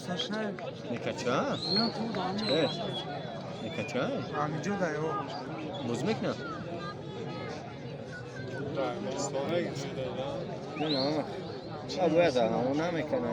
Сашай. Не качай. Я тут ами. Не качай. Ами джуда yo. Buzmekna. نه نه باید اون نمیکنه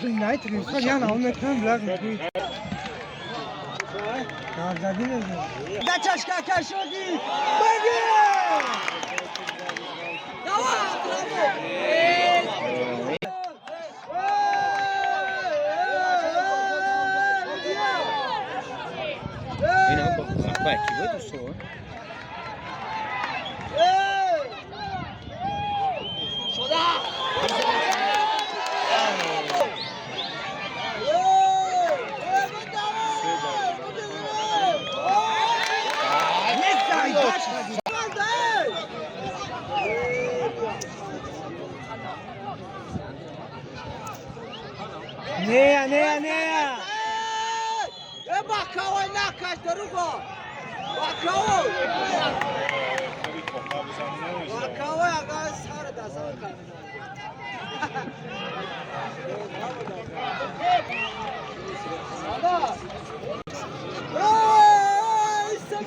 Trinay trinay ya na onu kan bırak. Kavzadın mı? Da çaşka kaşodi. Bagi! Devam, bravo. اینا با کی بود سو شده نه bakao nakash darugo bakao aga sar da sar ka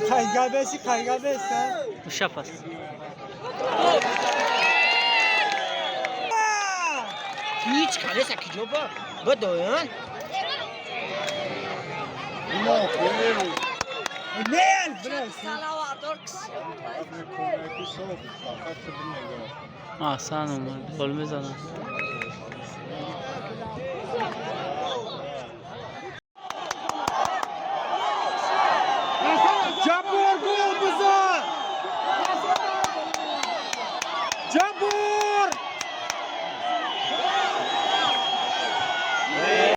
kayga besi Uşapas. هیچ کاره سکی جوبا با دویان Nel bros Ahsan Umar. Olmaz ana.